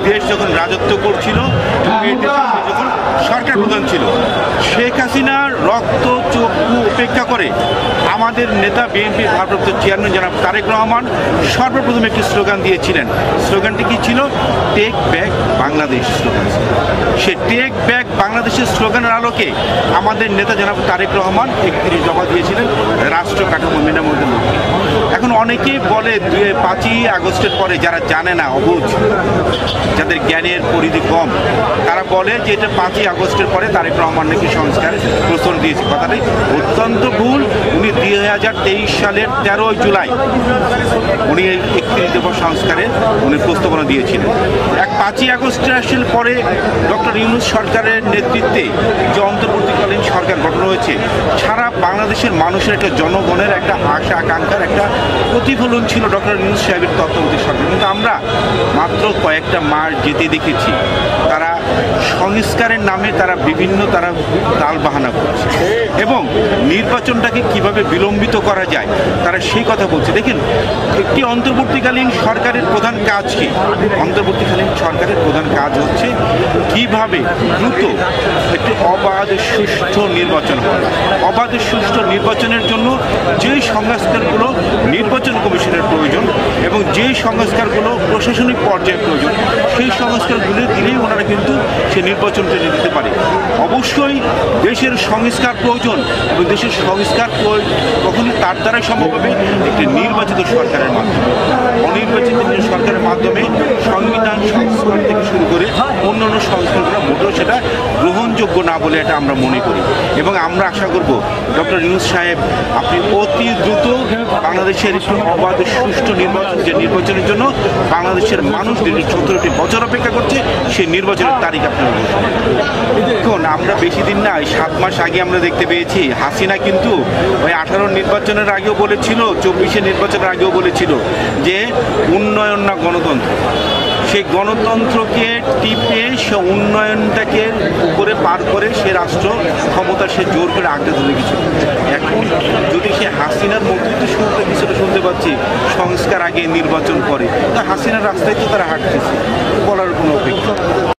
দেশ যখন রাজত্ব করছিল, এই দেশে যখন সরকার প্রধান ছিল, শেখ হাসিনার রক্ত চক্ষু উপেক্ষা করে আমাদের নেতা বিএনপির ভারপ্রাপ্ত চেয়ারম্যান জনাব তারেক রহমান সর্বপ্রথম একটি স্লোগান দিয়েছিলেন। স্লোগানটি কি ছিল? Take back Bangladesh slogan. সে টেক ব্যাক বাংলাদেশের স্লোগানের আলোকে আমাদের নেতা জনাব তারেক রহমান 31 দফা দিয়েছিলেন রাষ্ট্র কাঠামো মেরামতের লক্ষ্যে। এখন অনেকেই বলে 5ই আগস্টের পরে, যারা জানে না, অবুঝ, যাদের জ্ঞানের পরিধি কম, তারা বলে যে এটা 5ই আগস্টের পরে তারেক রহমান নাকি সংস্কার প্রস্তাব দিয়েছে। কথাটি অত্যন্ত ভুল। উনি 2023 সালের 13 জুলাই উনি 31 দফা সংস্কারের উনি প্রস্তাবনা দিয়েছিলেন। 5ই আগস্ট আসলে পরে ডক্টর ইউনূস সরকারের নেতৃত্বে যে অন্তর্বর্তীকালীন সরকার গঠন হয়েছে, সারা বাংলাদেশের মানুষের একটা, জনগণের একটা আশা আকাঙ্ক্ষার একটা প্রতিফলন ছিল ডক্টর ইউনূস সাহেবের তত্ত্বাবধায়ক সরকার। কিন্তু আমরা মাত্র কয়েকটা মাস যেতে দেখেছি তারা সংস্কারের নামে তারা বিভিন্ন তাল বাহানা করছে এবং নির্বাচনটাকে কিভাবে বিলম্বিত করা যায় তারা সেই কথা বলছে। দেখেন, একটি অন্তর্বর্তীকালীন সরকারের প্রধান কাজ কি? অন্তর্বর্তীকালীন সরকারের প্রধান কাজ হচ্ছে কিভাবে দ্রুত একটি অবাধ সুষ্ঠু নির্বাচন হয়। অবাধ সুষ্ঠু নির্বাচনের জন্য যেই সংস্কারগুলো নির্বাচন কমিশনের প্রয়োজন এবং যেই সংস্কারগুলো প্রশাসনিক পর্যায়ে প্রয়োজন, সেই সংস্কারগুলো দিলেই ওনারা কিন্তু সেই নির্বাচনটা দিতে পারে। অবশ্যই দেশের সংস্কার প্রয়োজন এবং দেশের সংস্কার কখনই তার দ্বারাই সম্ভব হবে একটি নির্বাচিত সরকারের মাধ্যমে। অনির্বাচিত সরকারের মাধ্যমে সংবিধান সংস্কার থেকে শুরু করে অন্যান্য সংস্কারগুলো মোটেও সেটা গ্রহণযোগ্য না বলে এটা আমরা মনে করি। এবং আমরা আশা করব ডক্টর ইউনূস সাহেব, আপনি অতি দ্রুত বাংলাদেশের অবাধ সুষ্ঠু নির্বাচনের জন্য বাংলাদেশের মানুষ 17টি বছর অপেক্ষা করছে, সেই নির্বাচনের তারিখ আপনারা বলছেন। এখন আমরা বেশি দিন না, 7 মাস আগে আমরা দেখতে পেয়েছি হাসিনা কিন্তু ওই 18 নির্বাচনের আগেও বলেছিল, 24 নির্বাচনের আগেও বলেছিল যে উন্নয়ন না গণতন্ত্র। সেই গণতন্ত্রকে টিপে সে উন্নয়নটাকে উপরে পার করে সে রাষ্ট্র ক্ষমতা সে জোর করে আঁকড়ে ধরে গেছিল। এখন যদি সে হাসিনার মধ্যে শুনতে কিছুটা শুনতে পাচ্ছি সংস্কার আগে নির্বাচন করে, তা হাসিনার রাস্তায় তো তারা হাঁটতেছে, বলার কোনো অপেক্ষা।